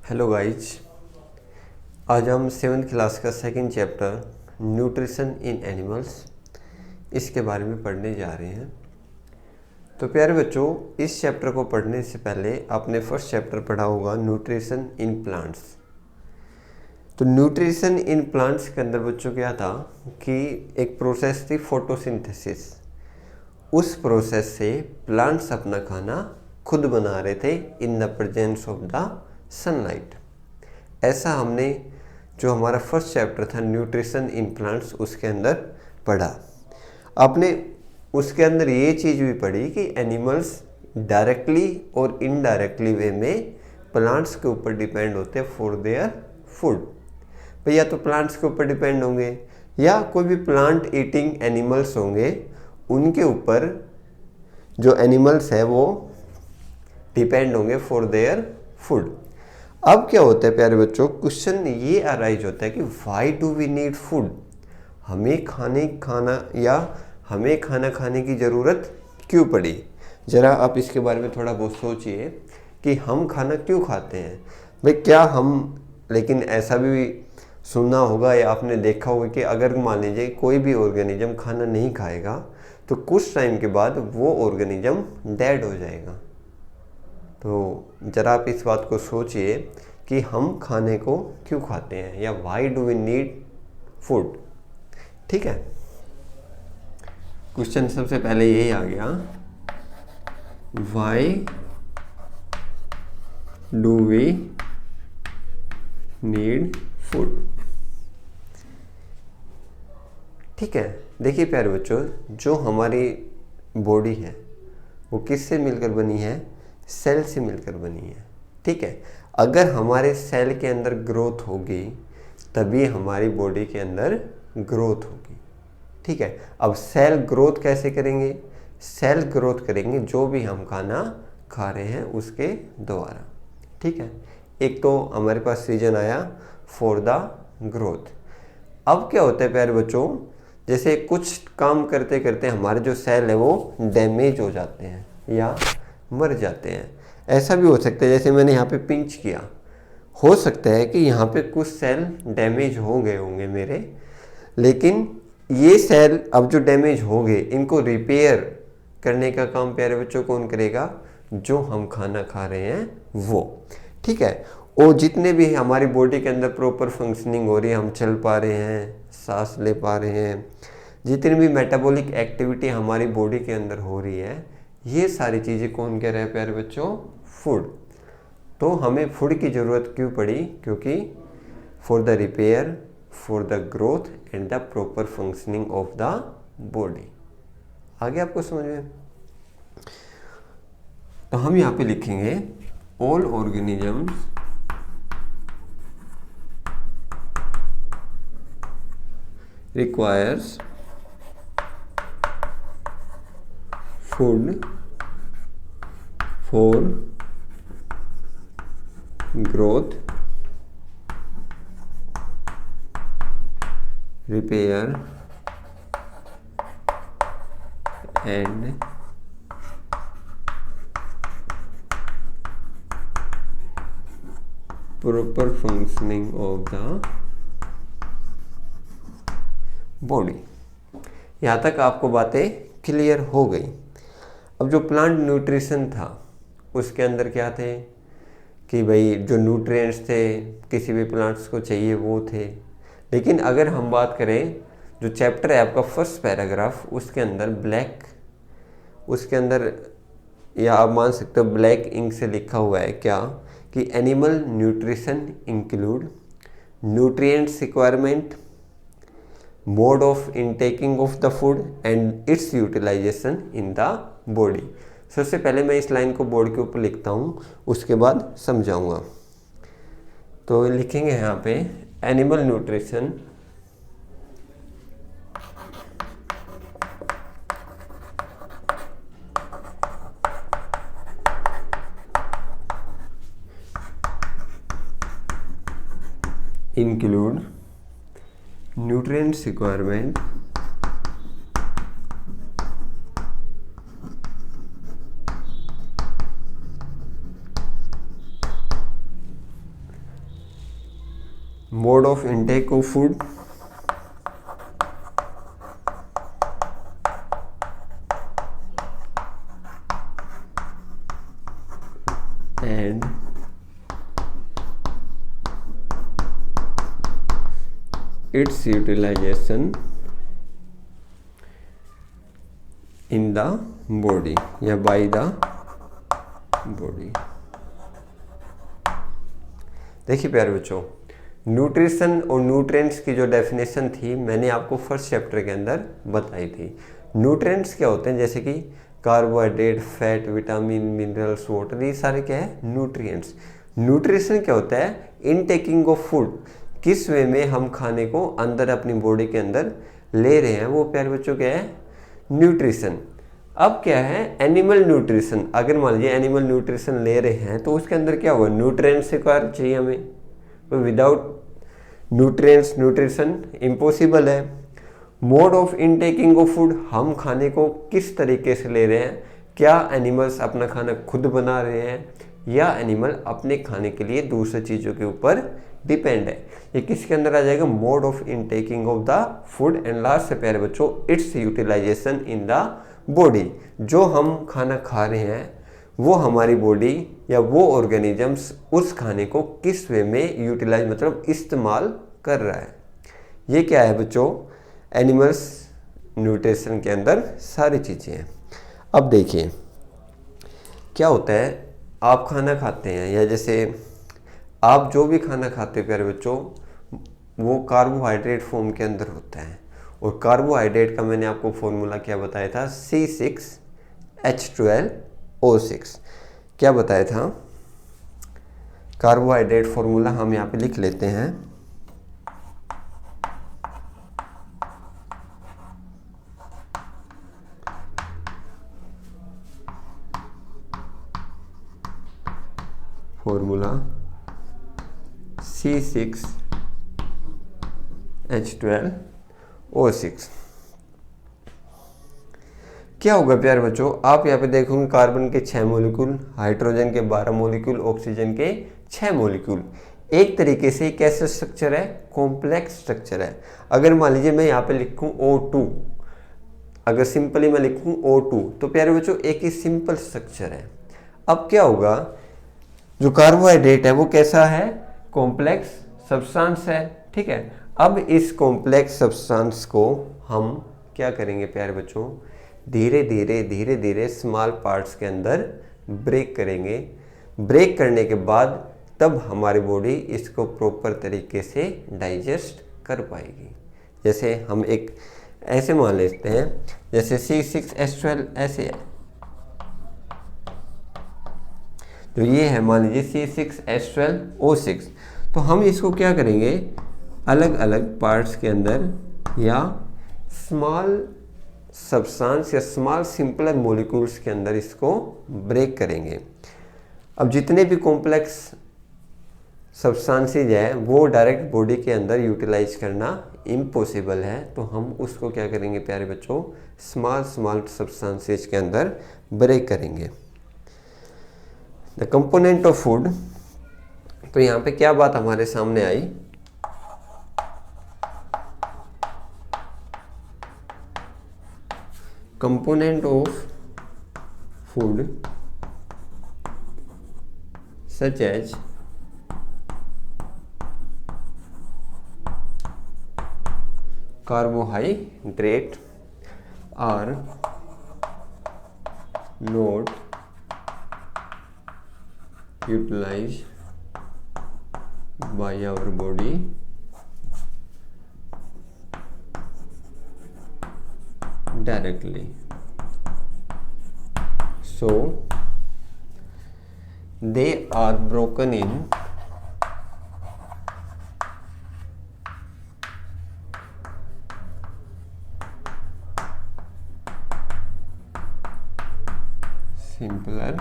Hello guys, आज हम 7th class का second chapter nutrition in animals इसके बारे में पढ़ने जा रहे हैं। तो प्यारे बच्चों, इस चैप्टर को पढ़ने से पहले आपने फर्स्ट चैप्टर पढ़ा होगा न्यूट्रिशन इन प्लांट्स। तो न्यूट्रिशन इन प्लांट्स के अंदर बच्चों क्या था कि एक प्रोसेस थी फोटोसिंथेसिस। उस प्रोसेस से प्लांट्स अपना खाना खुद बना रहे थे in the presence of the sunlight. ऐसा हमने जो हमारा फर्स्ट चैप्टर था न्यूट्रिशन इन प्लांट्स उसके अंदर पढ़ा। आपने उसके अंदर ये चीज़ भी पढ़ी कि एनिमल्स डायरेक्टली और इनडायरेक्टली वे में प्लांट्स के ऊपर डिपेंड होते हैं फॉर देयर फूड। भैया तो प्लांट्स के ऊपर डिपेंड होंगे या कोई भी प्लांट ईटिंग एनिमल्स होंगे, उनके ऊपर जो एनिमल्स है वो डिपेंड होंगे फॉर देयर फूड। अब क्या होता है प्यारे बच्चों, क्वेश्चन ये अराइज होता है कि why do we need food. हमें खाना खाने की ज़रूरत क्यों पड़ी। ज़रा आप इसके बारे में थोड़ा बहुत सोचिए कि हम खाना क्यों खाते हैं। भाई क्या हम, लेकिन ऐसा भी सुनना होगा या आपने देखा होगा कि अगर मान लीजिए कोई भी ऑर्गेनिज्म खाना नहीं खाएगा तो कुछ टाइम के बाद वो ऑर्गेनिज्म डेड हो जाएगा। तो ज़रा आप इस बात को सोचिए कि हम खाने को क्यों खाते हैं या why do we need food. ठीक है, क्वेश्चन सबसे पहले यही आ गया, why do we need food. ठीक है, देखिए प्यारे बच्चों, जो हमारी बॉडी है वो किससे मिलकर बनी है, सेल से मिलकर बनी है। ठीक है, अगर हमारे सेल के अंदर ग्रोथ होगी तभी हमारी बॉडी के अंदर ग्रोथ होगी। ठीक है, अब सेल ग्रोथ कैसे करेंगे, सेल ग्रोथ करेंगे जो भी हम खाना खा रहे हैं उसके द्वारा। ठीक है, एक तो हमारे पास रीजन आया फॉर द ग्रोथ। अब क्या होता है प्यारे बच्चों, जैसे कुछ काम करते करते हमारे जो सेल है वो डैमेज हो जाते हैं या मर जाते हैं। ऐसा भी हो सकता है, जैसे मैंने यहाँ पे पिंच किया, हो सकता है कि यहाँ पे कुछ सेल डैमेज हो गए होंगे मेरे, लेकिन ये सेल अब जो डैमेज हो गए इनको रिपेयर करने का काम प्यारे बच्चों कौन करेगा, जो हम खाना खा रहे हैं वो। ठीक है, और जितने भी हमारी बॉडी के अंदर प्रॉपर फंक्शनिंग हो रही है, हम चल पा रहे हैं, सांस ले पा रहे हैं, जितनी भी मेटाबॉलिक एक्टिविटी हमारी बॉडी के अंदर हो रही है, ये सारी चीज़ें कौन कह रहे हैं प्यारे बच्चों, फूड। तो हमें फूड की ज़रूरत क्यों पड़ी, क्योंकि for the repair, for the growth and the proper functioning of the body. आगे आपको समझ में। तो हम यहाँ पे लिखेंगे all organisms requires food for growth, repair and proper functioning of the body. यहाँ तक आपको बातें क्लियर हो गई। अब जो प्लांट न्यूट्रिशन था उसके अंदर क्या थे कि भाई जो न्यूट्रिएंट्स थे किसी भी प्लांट्स को चाहिए वो थे। लेकिन अगर हम बात करें, जो चैप्टर है आपका फर्स्ट पैराग्राफ, उसके अंदर या आप मान सकते हो ब्लैक इंक से लिखा हुआ है क्या, कि animal nutrition include nutrients requirement, mode of intaking of the food and its utilisation in the body. सबसे पहले मैं इस लाइन को बोर्ड के ऊपर लिखता हूँ, उसके बाद समझाऊंगा। तो लिखेंगे यहाँ पे animal nutrition include nutrients requirement mode of intake of food, and its utilisation in the body या बाय द बॉडी। देखिए प्यारे बच्चों, न्यूट्रिशन और न्यूट्रिएंट्स की जो डेफिनेशन थी मैंने आपको फर्स्ट चैप्टर के अंदर बताई थी। न्यूट्रिएंट्स क्या होते हैं, जैसे कि carbohydrate, fat, vitamin, minerals, water, ये सारे क्या है, न्यूट्रिएंट्स। न्यूट्रिशन क्या होता है, इनटेकिंग ऑफ फूड, किस वे में हम खाने को अंदर अपनी बॉडी के अंदर ले रहे हैं, वो प्यारे बच्चों क्या है, न्यूट्रिशन। अब क्या है, एनिमल न्यूट्रिशन। अगर मान लीजिए एनिमल न्यूट्रिशन ले रहे हैं तो उसके अंदर क्या होगा, न्यूट्रिएंट्स रिक्वायर चाहिए हमें, तो विदाउट न्यूट्रिएंट्स न्यूट्रिशन इम्पॉसिबल है। Mode of intaking of food, हम खाने को किस तरीके से ले रहे हैं, क्या एनिमल्स अपना खाना खुद बना रहे हैं या एनिमल अपने खाने के लिए दूसरी चीज़ों के ऊपर डिपेंड है, ये किसके अंदर आ जाएगा, mode of intaking of the food. And last से प्यारे बच्चों, its utilisation in the body, जो हम खाना खा रहे हैं वो हमारी बॉडी या वो ऑर्गेनिजम्स उस खाने को किस वे में यूटिलाइज मतलब इस्तेमाल कर रहा है। ये क्या है बच्चों, एनिमल्स न्यूट्रिशन के अंदर सारी चीज़ें हैं। अब देखिए क्या होता है, आप खाना खाते हैं या जैसे आप जो भी खाना खाते हैं प्यारे बच्चों, वो कार्बोहाइड्रेट फॉर्म के अंदर होता है। और कार्बोहाइड्रेट का मैंने आपको फॉर्मूला क्या बताया था, C6H12O6। क्या बताया था, कार्बोहाइड्रेट फॉर्मूला हम यहाँ पे लिख लेते हैं। Formula C6H12O6। क्या होगा प्यारे बच्चों, आप यहाँ पे देखोगे कार्बन के 6 मॉलिक्यूल, हाइड्रोजन के 12 मॉलिक्यूल, ऑक्सीजन के 6 मॉलिक्यूल। एक तरीके से कैसा स्ट्रक्चर है, कॉम्प्लेक्स स्ट्रक्चर है। अगर मान लीजिए मैं यहाँ पे लिखूँ O2, अगर सिंपली मैं लिखूँ O2 तो प्यारे बच्चों एक ही सिंपल स्ट्रक्चर है। अब क्या होगा, जो कार्बोहाइड्रेट है वो कैसा है, कॉम्प्लेक्स सब्सटेंस है, ठीक है। अब इस कॉम्प्लेक्स सब्सटेंस को हम क्या करेंगे प्यारे बच्चों, धीरे धीरे स्मॉल पार्ट्स के अंदर ब्रेक करेंगे। ब्रेक करने के बाद तब हमारी बॉडी इसको प्रॉपर तरीके से डाइजेस्ट कर पाएगी। जैसे हम एक ऐसे मान लेते हैं, जैसे C6H12 ऐसे है, तो ये है मान लीजिए C6H12O6। तो हम इसको क्या करेंगे, अलग अलग पार्ट्स के अंदर या स्मॉल सब्सटेंस या स्मॉल सिंपलर मॉलिक्यूल्स के अंदर इसको ब्रेक करेंगे। अब जितने भी कॉम्प्लेक्स सब्सटेंसेज है वो डायरेक्ट बॉडी के अंदर यूटिलाइज करना इम्पॉसिबल है, तो हम उसको क्या करेंगे प्यारे बच्चों, स्मॉल सब्सटेंसेज के अंदर ब्रेक करेंगे। द कंपोनेंट ऑफ फूड, तो यहाँ पे क्या बात हमारे सामने आई, component of food such as carbohydrate are not utilized by our body directly, so they are broken in simpler